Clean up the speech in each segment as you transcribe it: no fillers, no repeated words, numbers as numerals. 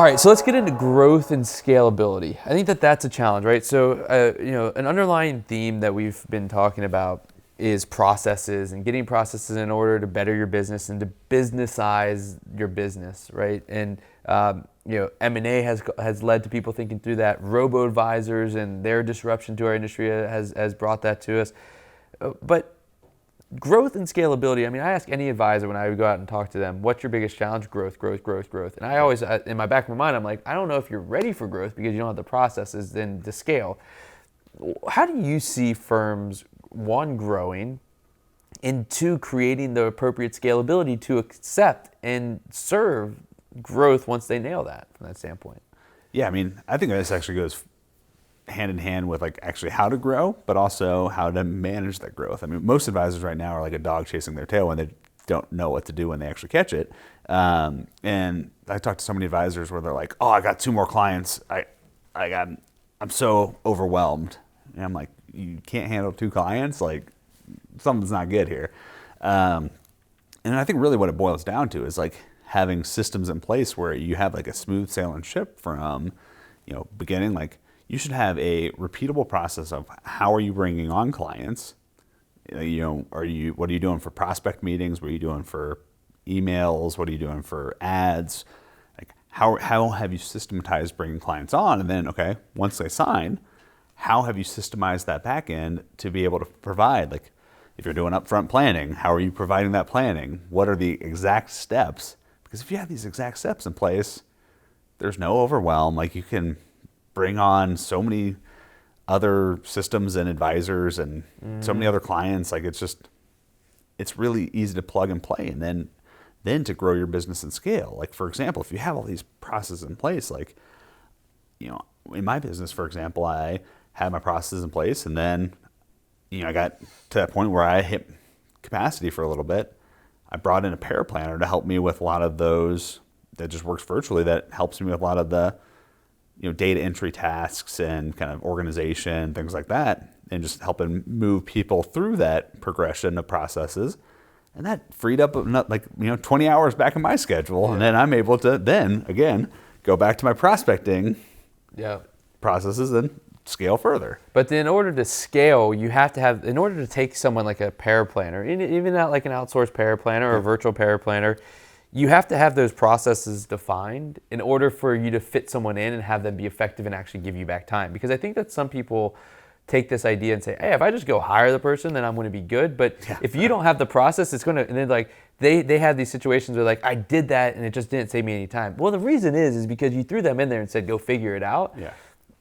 All right, so let's get into growth and scalability. I think that that's a challenge, right? So, an underlying theme that we've been talking about is processes and getting processes in order to better your business and to businessize your business, right? And M&A has led to people thinking through that. Robo-advisors and their disruption to our industry has brought that to us. But growth and scalability, I mean, I ask any advisor when I would go out and talk to them, what's your biggest challenge? Growth. And I always, in my back of my mind, I'm like, I don't know if you're ready for growth because you don't have the processes then to scale. How do you see firms, one, growing, and two, creating the appropriate scalability to accept and serve growth once they nail that from that standpoint? Yeah, I mean, I think this actually goes hand in hand with like actually how to grow, but also how to manage that growth. I mean, most advisors right now are like a dog chasing their tail when they don't know what to do when they actually catch it. And I talked to so many advisors where they're like, "Oh, I got 2 more clients. I'm so overwhelmed." And I'm like, "You can't handle 2 clients? Like, something's not good here." And I think really what it boils down to is like having systems in place where you have like a smooth sailing ship from, beginning. Like, you should have a repeatable process of how are you bringing on clients? What are you doing for prospect meetings? What are you doing for emails? What are you doing for ads? Like, how have you systematized bringing clients on? And then, okay, once they sign, how have you systemized that back end to be able to provide, like, if you're doing upfront planning, how are you providing that planning? What are the exact steps? Because if you have these exact steps in place, there's no overwhelm. Like, you can bring on so many other systems and advisors and so many other clients. Like, it's really easy to plug and play. And then to grow your business and scale. Like, for example, if you have all these processes in place, like, in my business, for example, I had my processes in place, and then, I got to that point where I hit capacity for a little bit. I brought in a paraplanner to help me with a lot of those that just works virtually, that helps me with a lot of the data entry tasks and kind of organization, things like that, and just helping move people through that progression of processes. And that freed up 20 hours back in my schedule. Yeah. And then I'm able to then, again, go back to my prospecting processes and scale further. But in order to scale, you have to have, in order to take someone like a paraplanner, even not like an outsourced paraplanner or a virtual paraplanner, you have to have those processes defined in order for you to fit someone in and have them be effective and actually give you back time. Because I think that some people take this idea and say, hey, if I just go hire the person, then I'm going to be good. But if you don't have the process, it's going to, and then like they have these situations where like, I did that and it just didn't save me any time. Well, the reason is because you threw them in there and said, go figure it out. Yeah.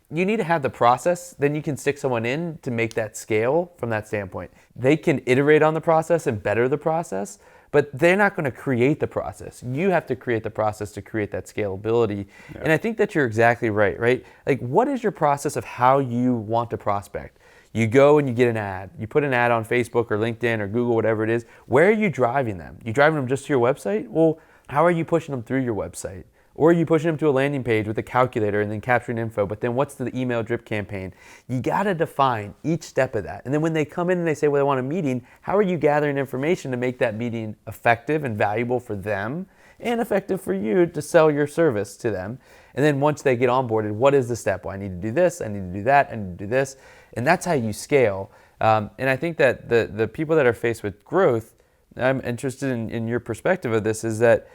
You need to have the process, then you can stick someone in to make that scale from that standpoint. They can iterate on the process and better the process, but they're not going to create the process. You have to create the process to create that scalability. Yeah. And I think that you're exactly right? Like, what is your process of how you want to prospect? You go and you get an ad. You put an ad on Facebook or LinkedIn or Google, whatever it is. Where are you driving them? You driving them just to your website? Well, how are you pushing them through your website? Or are you pushing them to a landing page with a calculator and then capturing info? But then what's the email drip campaign? You got to define each step of that. And then when they come in and they say, well, they want a meeting, how are you gathering information to make that meeting effective and valuable for them and effective for you to sell your service to them? And then once they get onboarded, what is the step? Well, I need to do this, I need to do that, I need to do this. And that's how you scale. And I think that the people that are faced with growth, I'm interested in your perspective of this, is that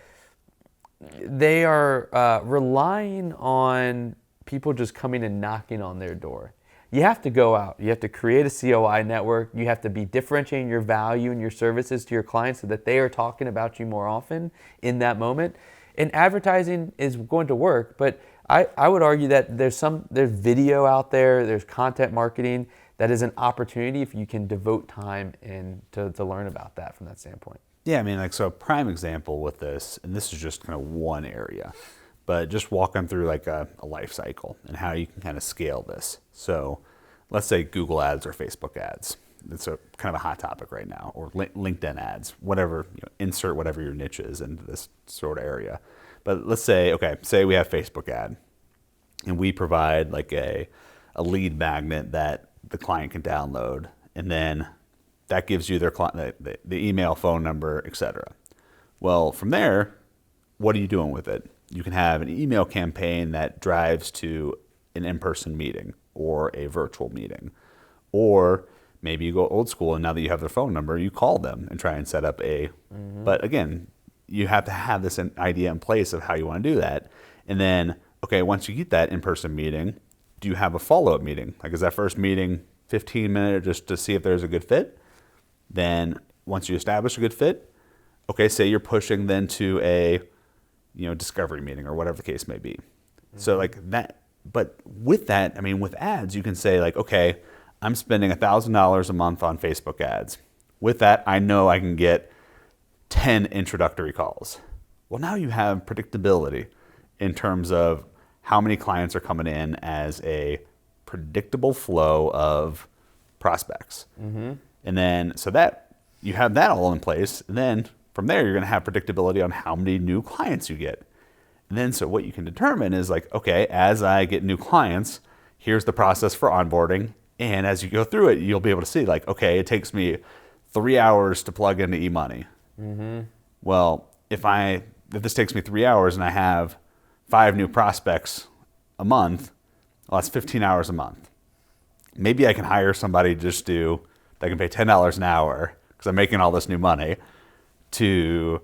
they are relying on people just coming and knocking on their door. You have to go out. You have to create a COI network. You have to be differentiating your value and your services to your clients so that they are talking about you more often in that moment. And advertising is going to work, but I would argue that there's video out there, there's content marketing that is an opportunity if you can devote time in to learn about that from that standpoint. Yeah, I mean, like, so a prime example with this, and this is just kind of one area, but just walk them through like a life cycle and how you can kind of scale this. So let's say Google ads or Facebook ads. It's a kind of a hot topic right now, or LinkedIn ads, whatever, insert whatever your niche is into this sort of area. But let's say, say we have Facebook ad and we provide like a lead magnet that the client can download, and then that gives you their the email, phone number, etc. Well, from there, what are you doing with it? you can have an email campaign that drives to an in-person meeting or a virtual meeting. Or maybe you go old school, and now that you have their phone number, you call them and try and set up a, but again, you have to have this idea in place of how you want to do that. And then, okay, once you get that in-person meeting, do you have a follow-up meeting? Like, is that first meeting 15 minutes just to see if there's a good fit? Then once you establish a good fit, okay, say you're pushing then to a, discovery meeting or whatever the case may be. So like that, but with that, I mean, with ads, you can say like, okay, I'm spending $1,000 a month on Facebook ads. With that, I know I can get 10 introductory calls. Well, now you have predictability in terms of how many clients are coming in as a predictable flow of prospects. And then, so that you have that all in place. And then from there, you're going to have predictability on how many new clients you get. And then, so what you can determine is like, okay, as I get new clients, here's the process for onboarding. And as you go through it, you'll be able to see like, okay, it takes me 3 hours to plug into eMoney. Well, if this takes me 3 hours and I have 5 new prospects a month, well, that's 15 hours a month. Maybe I can hire somebody that can pay $10 an hour because I'm making all this new money to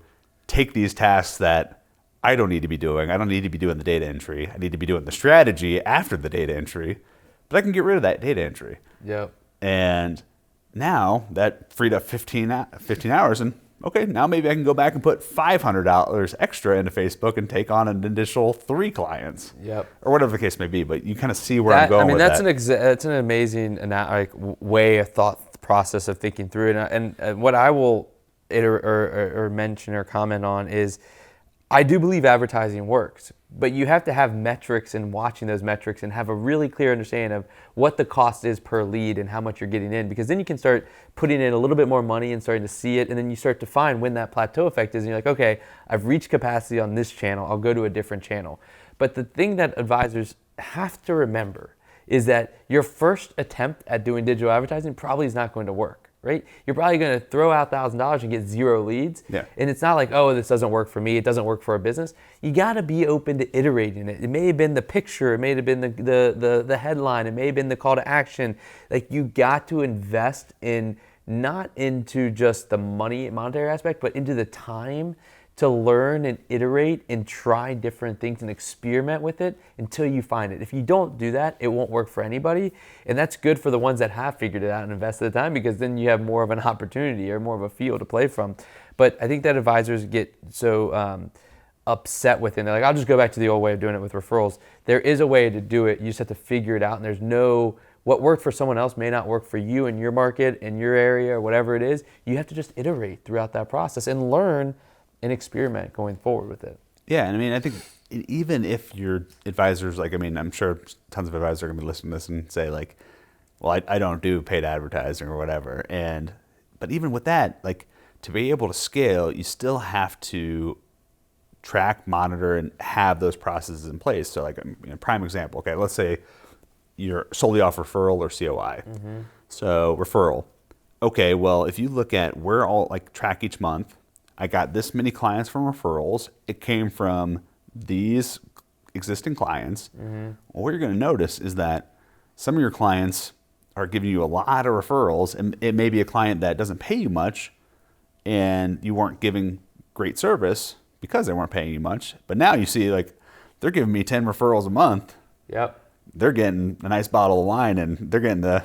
take these tasks that I don't need to be doing. I don't need to be doing the data entry. I need to be doing the strategy after the data entry, but I can get rid of that data entry. Yep. And now that freed up 15 hours, and okay, now maybe I can go back and put $500 extra into Facebook and take on an additional 3 clients. Yep. Or whatever the case may be, but you kind of see where I'm going with that. That's an amazing way of thought process of thinking through it. And what I will mention or comment on is, I do believe advertising works, but you have to have metrics and watching those metrics and have a really clear understanding of what the cost is per lead and how much you're getting in, because then you can start putting in a little bit more money and starting to see it, and then you start to find when that plateau effect is, and you're like, okay, I've reached capacity on this channel, I'll go to a different channel. But the thing that advisors have to remember is that your first attempt at doing digital advertising probably is not going to work. Right? You're probably going to throw out $1,000 and get 0 leads. Yeah. And it's not like, oh, this doesn't work for me. It doesn't work for a business. You got to be open to iterating it. It may have been the picture. It may have been the headline. It may have been the call to action. Like, you got to invest in, not into just the monetary aspect, but into the time to learn and iterate and try different things and experiment with it until you find it. If you don't do that, it won't work for anybody. And that's good for the ones that have figured it out and invested the time, because then you have more of an opportunity or more of a field to play from. But I think that advisors get so upset with it. They're like, I'll just go back to the old way of doing it with referrals. There is a way to do it. You just have to figure it out. And there's what worked for someone else may not work for you in your market, in your area, or whatever it is. You have to just iterate throughout that process and learn and experiment going forward with it. Yeah, and I mean, I think even if your advisors, I'm sure tons of advisors are going to be listening to this and say like, well, I don't do paid advertising or whatever. But even with that, like, to be able to scale, you still have to track, monitor, and have those processes in place. So like, prime example, okay, let's say you're solely off referral or COI. So referral. Okay, well, if you look at where all, like, track each month, I got this many clients from referrals. It came from these existing clients. Well, what you're going to notice is that some of your clients are giving you a lot of referrals, and it may be a client that doesn't pay you much, and you weren't giving great service because they weren't paying you much. But now you see, like, they're giving me 10 referrals a month. Yep. They're getting a nice bottle of wine, and they're getting the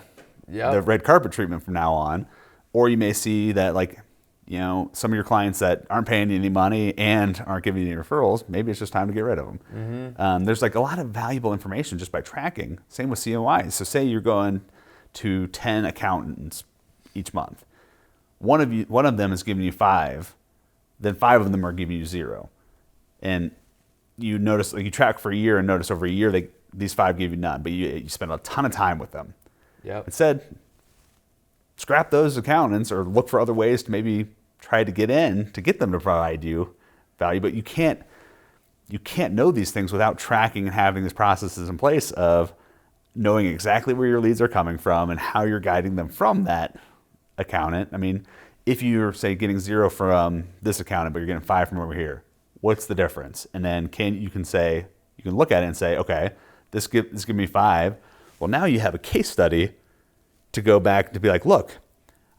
red carpet treatment from now on. Or you may see that, like, some of your clients that aren't paying you any money and aren't giving you any referrals, maybe it's just time to get rid of them. There's like a lot of valuable information just by tracking. Same with COIs. So say you're going to 10 accountants each month. One of them is giving you 5, then 5 of them are giving you 0. And you notice, like, you track for a year and notice over a year these 5 give you none, but you spend a ton of time with them. Yep. Instead, scrap those accountants or look for other ways to maybe try to get in to get them to provide you value. But you can't know these things without tracking and having these processes in place of knowing exactly where your leads are coming from and how you're guiding them from that accountant. I mean, if you're, say, getting 0 from this accountant, but you're getting 5 from over here, What's the difference? And then you can look at it and say, okay, this give me 5. Well, now you have a case study to go back to be like, look,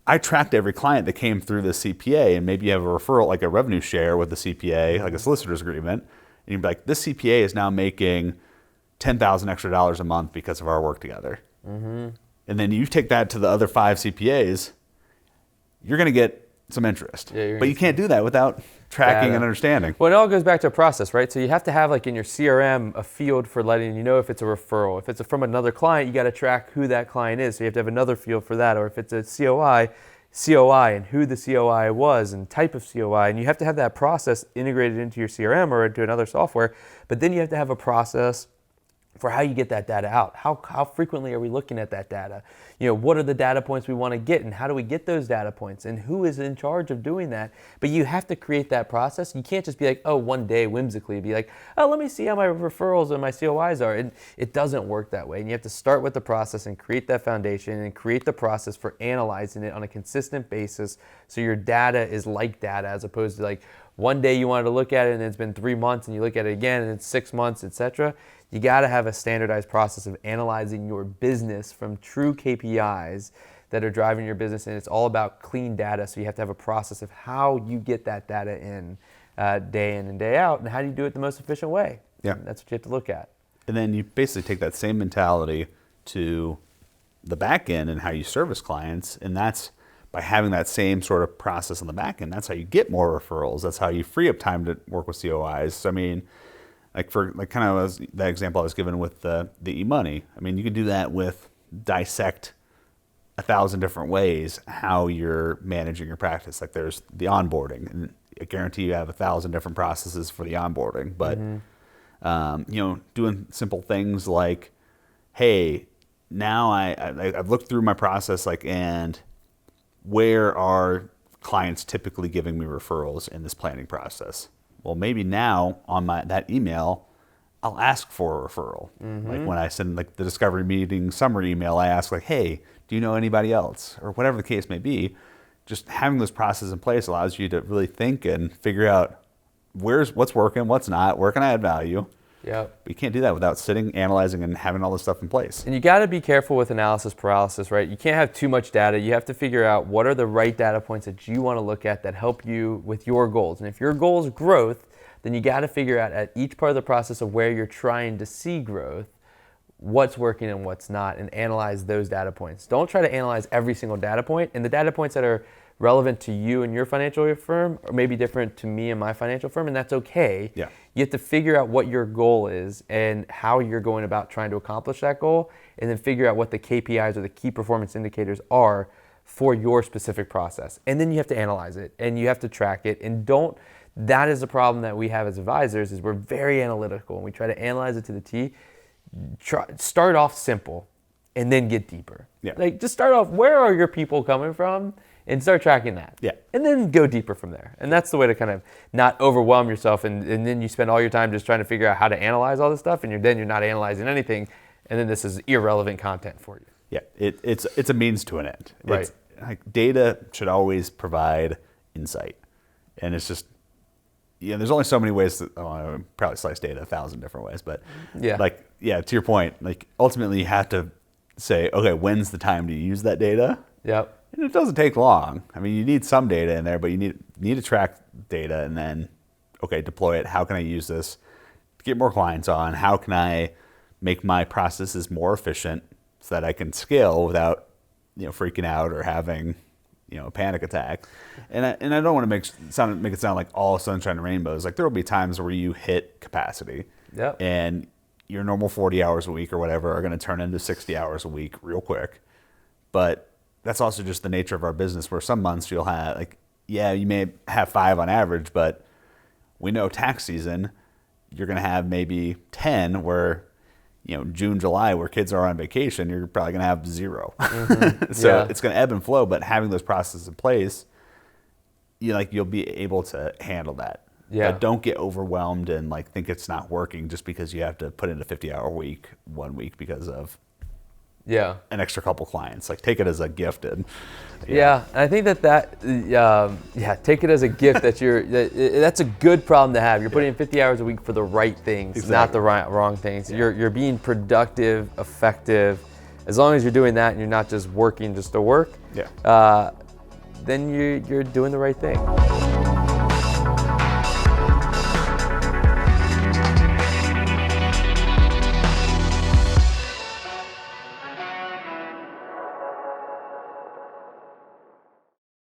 I tracked every client that came through the CPA, and maybe you have a referral, like a revenue share with the CPA, like a solicitor's agreement, and you'd be like, this CPA is now making $10,000 extra a month because of our work together. And then you take that to the other 5 CPAs, you're going to get some interest. But you can't do that without tracking and understanding. Well, it all goes back to a process, right? So you have to have, like in your CRM, a field for letting you know if it's a referral. If it's from another client, you got to track who that client is. So you have to have another field for that. Or if it's a COI and who the COI was and type of COI. And you have to have that process integrated into your CRM or into another software. But then you have to have a process for how you get that data out. How frequently are we looking at that data? What are the data points we want to get, and how do we get those data points, and who is in charge of doing that? But you have to create that process. You can't just be like, oh, one day whimsically be like, oh, let me see how my referrals and my COIs are. It doesn't work that way. And you have to start with the process and create that foundation and create the process for analyzing it on a consistent basis so your data is like data, as opposed to like one day you wanted to look at it and it's been 3 months and you look at it again and it's 6 months, etc. You got to have a standardized process of analyzing your business from true KPIs that are driving your business, and it's all about clean data. So you have to have a process of how you get that data in and day out, and how do you do it the most efficient way. Yeah, and that's what you have to look at. And then you basically take that same mentality to the back end and how you service clients, and that's by having that same sort of process on the back end. That's how you get more referrals. That's how you free up time to work with COIs. So, I mean, that example I was given with the e-money. I mean, you can do that with dissect 1,000 different ways how you're managing your practice. Like there's the onboarding, and I guarantee you have 1,000 different processes for the onboarding. But doing simple things like, hey, now I've looked through my process, and where are clients typically giving me referrals in this planning process? Well, maybe now on that email, I'll ask for a referral. Like when I send the discovery meeting summary email, I ask hey, do you know anybody else? Or whatever the case may be. Just having those processes in place allows you to really think and figure out what's working, what's not, where can I add value. Yep. But you can't do that without sitting, analyzing, and having all this stuff in place. And you got to be careful with analysis paralysis, right? You can't have too much data. You have to figure out what are the right data points that you want to look at that help you with your goals. And if your goal is growth, then you got to figure out at each part of the process of where you're trying to see growth, what's working and what's not, and analyze those data points. Don't try to analyze every single data point. And the data points that are relevant to you and your financial firm or maybe different to me and my financial firm, and that's okay. Yeah. You have to figure out what your goal is and how you're going about trying to accomplish that goal, and then figure out what the KPIs or the key performance indicators are for your specific process. And then you have to analyze it and you have to track it. And that is the problem that we have as advisors, is we're very analytical and we try to analyze it to the T. Start off simple and then get deeper. Yeah. Just start off, where are your people coming from? And start tracking that. Yeah. And then go deeper from there. And that's the way to kind of not overwhelm yourself, and then you spend all your time just trying to figure out how to analyze all this stuff, and you're not analyzing anything, and then this is irrelevant content for you. Yeah, it's a means to an end. Right. Data should always provide insight. And it's just, there's only so many ways to probably slice data 1,000 different ways, but to your point, ultimately you have to say, okay, when's the time to use that data? Yep. And it doesn't take long. I mean, you need some data in there, but you need to track data and then, okay, deploy it. How can I use this to get more clients on? How can I make my processes more efficient so that I can scale without, freaking out or having, a panic attack? And I don't want to make it sound like all sunshine and rainbows. There will be times where you hit capacity. Yep. And your normal 40 hours a week or whatever are going to turn into 60 hours a week real quick. But that's also just the nature of our business, where some months you'll have, you may have 5 on average, but we know tax season, you're going to have maybe 10 where, June, July, where kids are on vacation, you're probably going to have 0. Mm-hmm. So it's going to ebb and flow, but having those processes in place, you'll be able to handle that. Yeah. But don't get overwhelmed and think it's not working just because you have to put in a 50-hour week 1 week because of Yeah. an extra couple clients. Like take it as a gift. And Yeah, and I think take it as a gift that's a good problem to have. You're putting in 50 hours a week for the right things, not the wrong things. Yeah. You're being productive, effective. As long as you're doing that and you're not just working just to work, then you're doing the right thing.